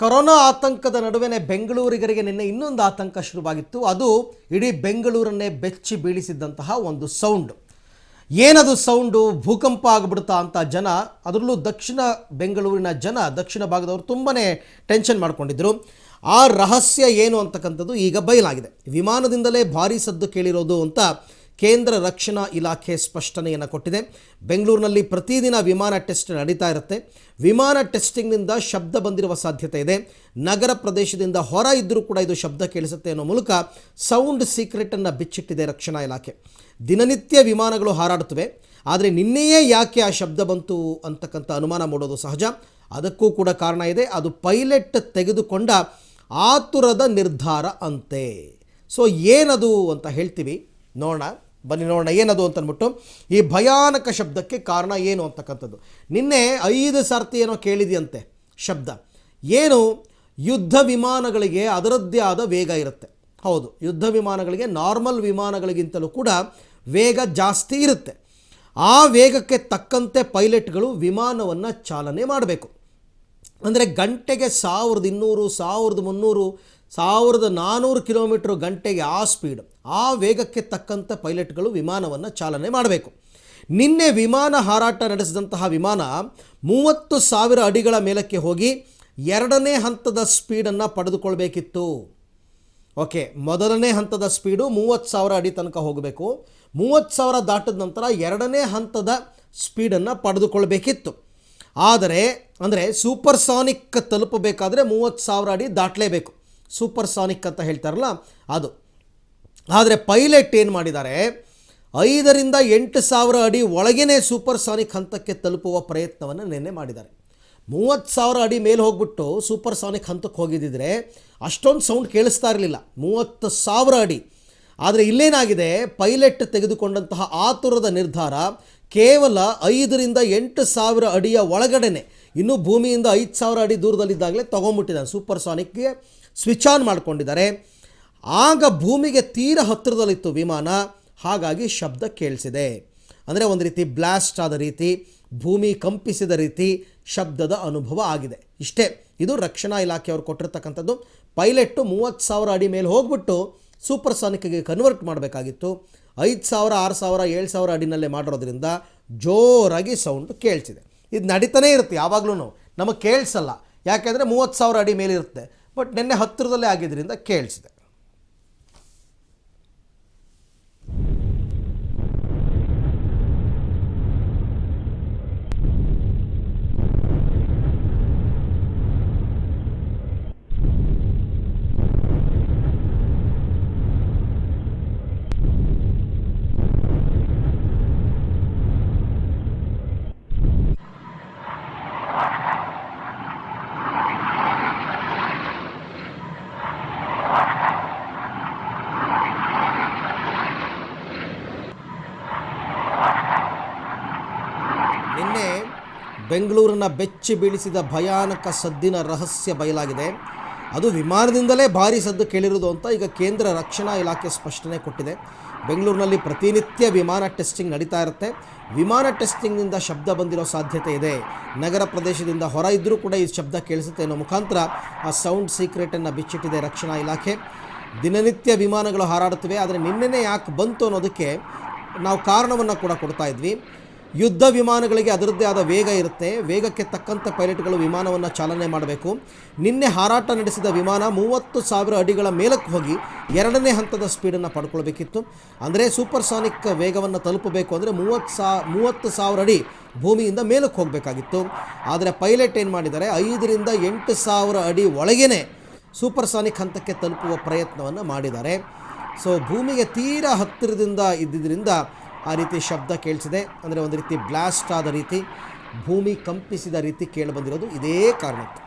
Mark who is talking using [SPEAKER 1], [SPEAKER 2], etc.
[SPEAKER 1] Corona ಆತಂಕದ ನಡುವೆನೇ ಬೆಂಗಳೂರಿಗರಿಗೆ ನಿನ್ನೆ ಇನ್ನೊಂದು ಆತಂಕ ಶುರುವಾಗಿತ್ತು. ಅದು ಇಡೀ ಬೆಂಗಳೂರನ್ನೇ ಬೆಚ್ಚಿ ಬೀಳಿಸಿದಂತಹ ಒಂದು ಸೌಂಡ್. ಏನದು ಸೌಂಡು? ಭೂಕಂಪ ಆಗಿಬಿಡುತ್ತಾ ಅಂತ ಜನ, ಅದರಲ್ಲೂ ದಕ್ಷಿಣ ಬೆಂಗಳೂರಿನ ಜನ, ದಕ್ಷಿಣ ಭಾಗದವರು ತುಂಬನೇ ಟೆನ್ಷನ್ ಮಾಡ್ಕೊಂಡಿದ್ರು. ಆ ರಹಸ್ಯ ಏನು ಅಂತಕ್ಕಂಥದ್ದು ಈಗ ಬಯಲಾಗಿದೆ. ವಿಮಾನದಿಂದಲೇ ಭಾರೀ ಸದ್ದು ಕೇಳಿರೋದು ಅಂತ ಕೇಂದ್ರ ರಕ್ಷಣಾ ಇಲಾಖೆ ಸ್ಪಷ್ಟನೆಯನ್ನು ಕೊಟ್ಟಿದೆ. ಬೆಂಗಳೂರಿನಲ್ಲಿ ಪ್ರತಿದಿನ ವಿಮಾನ ಟೆಸ್ಟ್ ನಡೀತಾ ಇರುತ್ತೆ. ವಿಮಾನ ಟೆಸ್ಟಿಂಗ್ನಿಂದ ಶಬ್ದ ಬಂದಿರುವ ಸಾಧ್ಯತೆ ಇದೆ. ನಗರ ಪ್ರದೇಶದಿಂದ ಹೊರ ಇದ್ದರೂ ಕೂಡ ಇದು ಶಬ್ದ ಕೇಳಿಸುತ್ತೆ ಅನ್ನೋ ಮೂಲಕ ಸೌಂಡ್ ಸೀಕ್ರೆಟನ್ನು ಬಿಚ್ಚಿಟ್ಟಿದೆ ರಕ್ಷಣಾ ಇಲಾಖೆ. ದಿನನಿತ್ಯ ವಿಮಾನಗಳು ಹಾರಾಡುತ್ತವೆ, ಆದರೆ ನಿನ್ನೆಯೇ ಯಾಕೆ ಆ ಶಬ್ದ ಬಂತು ಅಂತಕ್ಕಂಥ ಅನುಮಾನ ಮೂಡೋದು ಸಹಜ. ಅದಕ್ಕೂ ಕೂಡ ಕಾರಣ ಇದೆ. ಅದು ಪೈಲಟ್ ತೆಗೆದುಕೊಂಡ ಆತುರದ ನಿರ್ಧಾರ ಅಂತೆ. ಸೊ ಏನದು ಅಂತ ಹೇಳ್ತೀವಿ, ನೋಡೋಣ ಬನ್ನಿ, ನೋಡೋಣ ಏನದು ಅಂತಂದ್ಬಿಟ್ಟು. ಈ ಭಯಾನಕ ಶಬ್ದಕ್ಕೆ ಕಾರಣ ಏನು ಅಂತಕ್ಕಂಥದ್ದು ನಿನ್ನೆ 5 ಸರ್ತಿ ಏನೋ ಕೇಳಿದೆಯಂತೆ ಶಬ್ದ. ಏನು? ಯುದ್ಧ ವಿಮಾನಗಳಿಗೆ ಅದರದ್ದೇ ಆದ ವೇಗ ಇರುತ್ತೆ. ಹೌದು, ಯುದ್ಧ ವಿಮಾನಗಳಿಗೆ ನಾರ್ಮಲ್ ವಿಮಾನಗಳಿಗಿಂತಲೂ ಕೂಡ ವೇಗ ಜಾಸ್ತಿ ಇರುತ್ತೆ. ಆ ವೇಗಕ್ಕೆ ತಕ್ಕಂತೆ ಪೈಲಟ್ಗಳು ವಿಮಾನವನ್ನು ಚಾಲನೆ ಮಾಡಬೇಕು. ಅಂದರೆ ಗಂಟೆಗೆ 1200, 1300, 1400 ಕಿಲೋಮೀಟ್ರ್ ಗಂಟೆಗೆ ಆ ಸ್ಪೀಡ್, ಆ ವೇಗಕ್ಕೆ ತಕ್ಕಂಥ ಪೈಲಟ್ಗಳು ವಿಮಾನವನ್ನು ಚಾಲನೆ ಮಾಡಬೇಕು. ನಿನ್ನೆ ವಿಮಾನ ಹಾರಾಟ ನಡೆಸಿದಂತಹ ವಿಮಾನ 30,000 ಅಡಿಗಳ ಮೇಲಕ್ಕೆ ಹೋಗಿ 2ನೇ ಹಂತದ ಸ್ಪೀಡನ್ನು ಪಡೆದುಕೊಳ್ಬೇಕಿತ್ತು. ಓಕೆ, ಮೊದಲನೇ ಹಂತದ ಸ್ಪೀಡು 30,000 ಅಡಿ ತನಕ ಹೋಗಬೇಕು. 30,000 ದಾಟಿದ ನಂತರ 2ನೇ ಹಂತದ ಸ್ಪೀಡನ್ನು ಪಡೆದುಕೊಳ್ಬೇಕಿತ್ತು. ಆದರೆ ಅಂದರೆ ಸೂಪರ್ಸಾನಿಕ್ ತಲುಪಬೇಕಾದ್ರೆ 30,000 ಅಡಿ ದಾಟಲೇಬೇಕು. ಸೂಪರ್ಸಾನಿಕ್ ಅಂತ ಹೇಳ್ತಾರಲ್ಲ ಅದು. ಆದರೆ ಪೈಲಟ್ ಏನು ಮಾಡಿದ್ದಾರೆ, 5ರಿಂದ 8,000 ಅಡಿ ಒಳಗೇ ಸೂಪರ್ಸಾನಿಕ್ ಹಂತಕ್ಕೆ ತಲುಪುವ ಪ್ರಯತ್ನವನ್ನು ನಿನ್ನೆ ಮಾಡಿದ್ದಾರೆ. 30,000 ಅಡಿ ಮೇಲೆ ಹೋಗ್ಬಿಟ್ಟು ಸೂಪರ್ಸಾನಿಕ್ ಹಂತಕ್ಕೆ ಹೋಗಿದ್ದಿದ್ರೆ ಅಷ್ಟೊಂದು ಸೌಂಡ್ ಕೇಳಿಸ್ತಾ ಇರಲಿಲ್ಲ. 30,000 ಅಡಿ. ಆದರೆ ಇಲ್ಲೇನಾಗಿದೆ, ಪೈಲಟ್ ತೆಗೆದುಕೊಂಡಂತಹ ಆತುರದ ನಿರ್ಧಾರ ಕೇವಲ 5ರಿಂದ 8,000 ಅಡಿಯ ಒಳಗಡೆನೆ, ಇನ್ನೂ ಭೂಮಿಯಿಂದ 5,000 ಅಡಿ ದೂರದಲ್ಲಿದ್ದಾಗಲೇ ತೊಗೊಂಡ್ಬಿಟ್ಟಿದ್ದಾರೆ. ಸೂಪರ್ಸಾನಿಕ್ಗೆ ಸ್ವಿಚ್ ಆನ್ ಮಾಡ್ಕೊಂಡಿದ್ದಾರೆ. ಆಗ ಭೂಮಿಗೆ ತೀರ ಹತ್ತಿರದಲ್ಲಿತ್ತು ವಿಮಾನ, ಹಾಗಾಗಿ ಶಬ್ದ ಕೇಳಿಸಿದೆ. ಅಂದರೆ ಒಂದು ರೀತಿ ಬ್ಲಾಸ್ಟ್ ಆದ ರೀತಿ, ಭೂಮಿ ಕಂಪಿಸಿದ ರೀತಿ ಶಬ್ದದ ಅನುಭವ ಆಗಿದೆ. ಇಷ್ಟೇ, ಇದು ರಕ್ಷಣಾ ಇಲಾಖೆಯವರು ಕೊಟ್ಟಿರ್ತಕ್ಕಂಥದ್ದು. ಪೈಲಟ್ಟು 30,000 ಅಡಿ ಮೇಲೆ ಹೋಗ್ಬಿಟ್ಟು ಸೂಪರ್ಸಾನಿಕ್ಗೆ ಕನ್ವರ್ಟ್ ಮಾಡಬೇಕಾಗಿತ್ತು. 5,000, 6,000, 7,000 ಅಡಿನಲ್ಲೇ ಮಾಡಿರೋದ್ರಿಂದ ಜೋರಾಗಿ ಸೌಂಡ್ ಕೇಳಿಸಿದೆ. ಇದು ನಡೀತಾನೆ ಇರುತ್ತೆ ಯಾವಾಗಲೂ, ನಮಗೆ ಕೇಳಿಸಲ್ಲ. ಯಾಕೆಂದರೆ 30,000 ಅಡಿ ಮೇಲೆ ಇರುತ್ತೆ. ಬಟ್ ನಿನ್ನೆ ಹತ್ತಿರದಲ್ಲೇ ಆಗಿದ್ದರಿಂದ ಕೇಳಿಸಿದೆ. ನಿನ್ನೆ ಬೆಂಗಳೂರನ್ನು ಬೆಚ್ಚಿ ಬೀಳಿಸಿದ ಭಯಾನಕ ಸದ್ದಿನ ರಹಸ್ಯ ಬಯಲಾಗಿದೆ. ಅದು ವಿಮಾನದಿಂದಲೇ ಭಾರೀ ಸದ್ದು ಕೇಳಿರೋದು ಅಂತ ಈಗ ಕೇಂದ್ರ ರಕ್ಷಣಾ ಇಲಾಖೆ ಸ್ಪಷ್ಟನೆ ಕೊಟ್ಟಿದೆ. ಬೆಂಗಳೂರಿನಲ್ಲಿ ಪ್ರತಿನಿತ್ಯ ವಿಮಾನ ಟೆಸ್ಟಿಂಗ್ ನಡೀತಾ ಇರುತ್ತೆ. ವಿಮಾನ ಟೆಸ್ಟಿಂಗ್ನಿಂದ ಶಬ್ದ ಬಂದಿರೋ ಸಾಧ್ಯತೆ ಇದೆ. ನಗರ ಪ್ರದೇಶದಿಂದ ಹೊರ ಇದ್ದರೂ ಕೂಡ ಈ ಶಬ್ದ ಕೇಳಿಸುತ್ತೆ ಅನ್ನೋ ಮುಖಾಂತರ ಆ ಸೌಂಡ್ ಸೀಕ್ರೆಟನ್ನು ಬಿಚ್ಚಿಟ್ಟಿದೆ ರಕ್ಷಣಾ ಇಲಾಖೆ. ದಿನನಿತ್ಯ ವಿಮಾನಗಳು ಹಾರಾಡುತ್ತವೆ, ಆದರೆ ನಿನ್ನೆನೇ ಯಾಕೆ ಬಂತು ಅನ್ನೋದಕ್ಕೆ ನಾವು ಕಾರಣವನ್ನು ಕೂಡ ಕೊಡ್ತಾ ಇದ್ವಿ. ಯುದ್ಧ ವಿಮಾನಗಳಿಗೆ ಅದರದ್ದೇ ಆದ ವೇಗ ಇರುತ್ತೆ. ವೇಗಕ್ಕೆ ತಕ್ಕಂಥ ಪೈಲಟ್ಗಳು ವಿಮಾನವನ್ನು ಚಾಲನೆ ಮಾಡಬೇಕು. ನಿನ್ನೆ ಹಾರಾಟ ನಡೆಸಿದ ವಿಮಾನ 30,000 ಅಡಿಗಳ ಮೇಲಕ್ಕೆ ಹೋಗಿ 2ನೇ ಹಂತದ ಸ್ಪೀಡನ್ನು ಪಡ್ಕೊಳ್ಬೇಕಿತ್ತು. ಅಂದರೆ ಸೂಪರ್ಸಾನಿಕ್ ವೇಗವನ್ನು ತಲುಪಬೇಕು ಅಂದರೆ 30,000 ಅಡಿ ಭೂಮಿಯಿಂದ ಮೇಲಕ್ಕೆ ಹೋಗಬೇಕಾಗಿತ್ತು. ಆದರೆ ಪೈಲಟ್ ಏನು ಮಾಡಿದ್ದಾರೆ, 5ರಿಂದ 8,000 ಅಡಿ ಒಳಗೇ ಸೂಪರ್ಸಾನಿಕ್ ಹಂತಕ್ಕೆ ತಲುಪುವ ಪ್ರಯತ್ನವನ್ನು ಮಾಡಿದ್ದಾರೆ. ಸೊ ಭೂಮಿಗೆ ತೀರ ಹತ್ತಿರದಿಂದ ಇದ್ದಿದ್ದರಿಂದ ಆ ರೀತಿ ಶಬ್ದ ಕೇಳಿಸಿದೆ. ಅಂದರೆ ಒಂದು ರೀತಿ ಬ್ಲಾಸ್ಟ್ ಆದ ರೀತಿ, ಭೂಮಿ ಕಂಪಿಸಿದ ರೀತಿ ಕೇಳಿಬಂದಿರೋದು ಇದೇ ಕಾರಣಕ್ಕೆ.